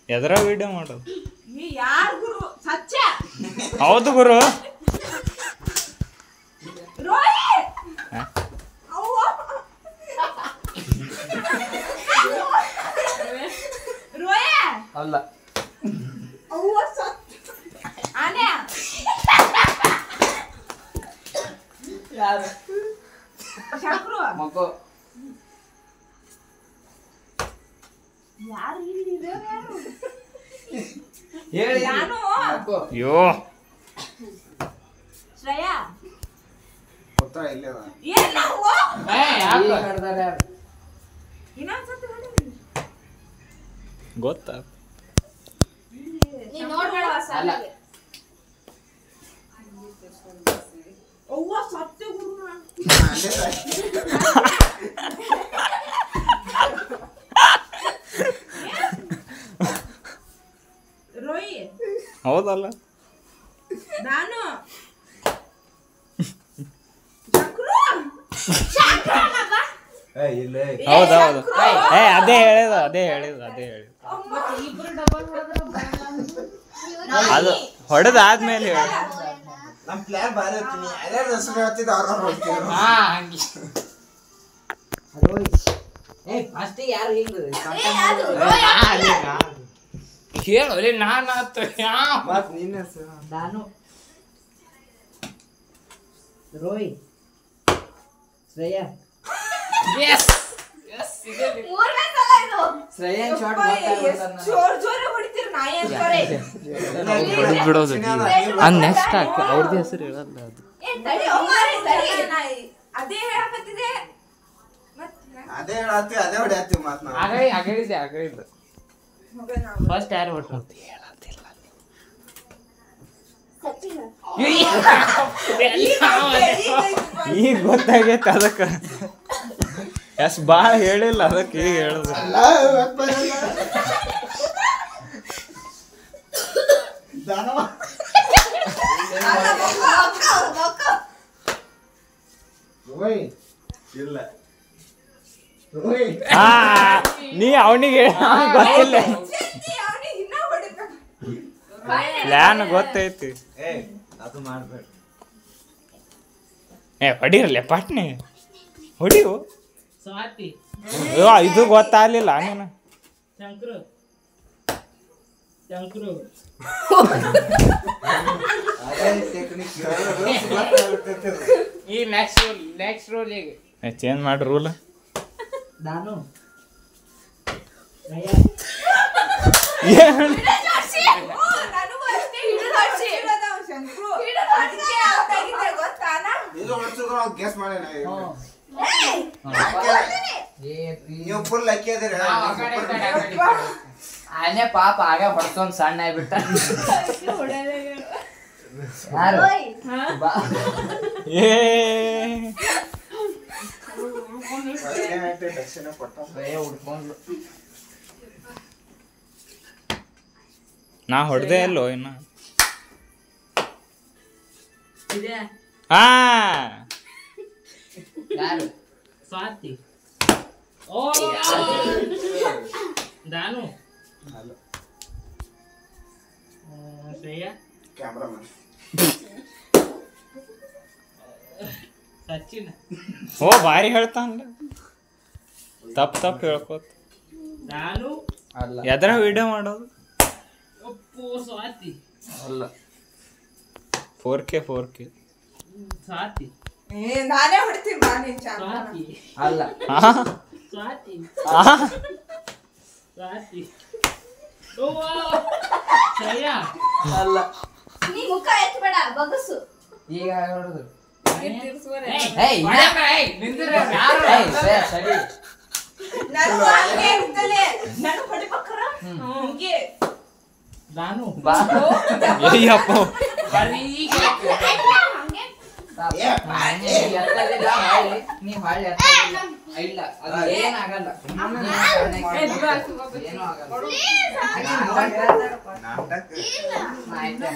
ಎದ್ರ ವಿಡಿಯೋ ಮಾಡೋದು ಯಾರು ಗುರು ಸತ್ಯ ಹೌದು ಗುರು ಅಲ್ಲ ಮಗು ಹೇಳಿ ಅಯ್ಯೋ ಶ್ರೇಯಾ ಗೊತ್ತಾ ಸತ್ಯ ಗುರು ರೋಯಿ ಹೌದಲ್ಲ ನಾನು ಹೌದೌದು ಅದೇ ಹೇಳಿದ ಅದು ಹೊಡೆದಾದ್ಮೇಲೆ ಹೇಳ ನಮ್ ಪ್ಲಾನ್ ಬಾರಿ ಇರ್ತೀನಿ ಎಲ್ಲಾರು ಹೆಸರು ಹೇಳ್ತಿದ್ದ ಅವ್ರ ಹೋಗ್ತೀವಿ ಫಸ್ಟ್ ಯಾರು ಹಿಂಗ ಹೇಳಿ ನಾನು ಮತ್ ನಿನ್ನ ಹೆಸರು ನಾನು ರೋಯ್ ಶ್ರೇಯಾ ಶ್ರೇಯನ್ ಶಾಟ್ ಜೋರ್ ಹೊಡಿತೀರಿ ನಾಯಿ ಅಂತಾರೆ ಬಿಡೋದು ಅದ್ ನೆಕ್ಸ್ಟ್ ಅವ್ರದ್ದು ಹೆಸರು ಹೇಳಲ್ಲ ಅದು ಅದೇ ಹೇಳಕತ್ತಿದೆ ಅದೇ ಹೇಳತ್ತೀವಿ ಅದೇ ಹೊಡ್ಯಾತೀವಿ ಮಾತ್ ನಾವು ಆಗೈತೆ ಫಸ್ಟ್ ಯಾರು ಹೊಡ್ಕೊಂತ ಹೇಳತ್ತಿಲ್ಲ ಈಗ ಗೊತ್ತಾಗೈತೆ ಅದಕ್ಕೆ ಎಸ್ ಭಾಳ ಹೇಳಿಲ್ಲ ಅದಕ್ಕೆ ಈಗ ಹೇಳುದು ಇಲ್ಲ ನೀ ಅವನಿಗೆ ಗೊತ್ತಿಲ್ಲ ಪ್ಲಾನ್ ಗೊತ್ತೈತಿ ಅದು ಮಾಡ್ಬೇಡ ಹೊಡಿರಲ್ಲ ಪಟ್ನೆ ಹೊಡಿವು ಸ್ವಾತಿ ಇದು ಗೊತ್ತಾಗ್ಲಿಲ್ಲ ನೀನು ಶಂಕರು ಅದೇ ಟೆಕ್ನಿಕ್ ಈ ನೆಕ್ಸ್ಟ್ ರೋಲಿಗೆ ಚೇಂಜ್ ಮಾಡಿ ರೂಲ್ ನಾನು ಗೆಸ್ ಮಾಡಿ ನೀವು ಫುಲ್ ಅಕ್ಕಿ ಅದಿರ ಆನೆ ಪಾಪ ಆಗ ಹೊಡ್ಕೊಂಡ್ ಸಣ್ಣ ಆಗ್ಬಿಟ್ಟ ಯಾರು ದಕ್ಷಿಣ ಕೊಟ್ಟ ಹುಡ್ಕೊಂಡ್ಲು ನಾ ಹೊಡೆದೇ ಅಲ್ಲೋ ಇನ್ನ ಹಾ ಯಾರು ಸ್ವಾತಿ ಓ ನಾನು ಅಲ್ಲ ಶ್ರೇಯಾ ಕ್ಯಾಮ್ರಾಮನ್ ಸಚಿನ್ ಓ ಭಾರಿ ಹೇಳ್ತಾನಲ್ಲ ತಪ್ಪು ಹೇಳ್ಕೋತ ನಾನು ಅಲ್ಲ ಎದ್ರ ವಿಡಿಯೋ ಮಾಡೋದು ಒಪ್ಪು ಸ್ವಾತಿ ಅಲ್ಲ 4K ಸ್ವಾತಿ ನಾನೇ ಹೊಡಿತೀನಿ ಸ್ವಾತಿ ಅಲ್ಲ ಸ್ವಾತಿ ಸ್ವಾತಿ ಓ ಶ್ರೇಯಾ ಅಲ್ಲ ನೀ ಮುಖ ಎತ್ತಬೇಡ ಬಗಸು ಈಗ ಹೊಡೆದು ನಾನು ಹಂಗೆ ಇರ್ತಲೆ ನಾನು ಹೊಡಿಬೇಕಾರ ಹಂಗೆ ನಾನು ಅಯ್ಯಪ್ಪ ನೀ ಹೊಳ್ಳಿ ಇಲ್ಲ ಅದು ಏನಾಗಲ್ಲ ಏನೂ ಆಗಲ್ಲ ನಾಟಕ ಆಯ್ತು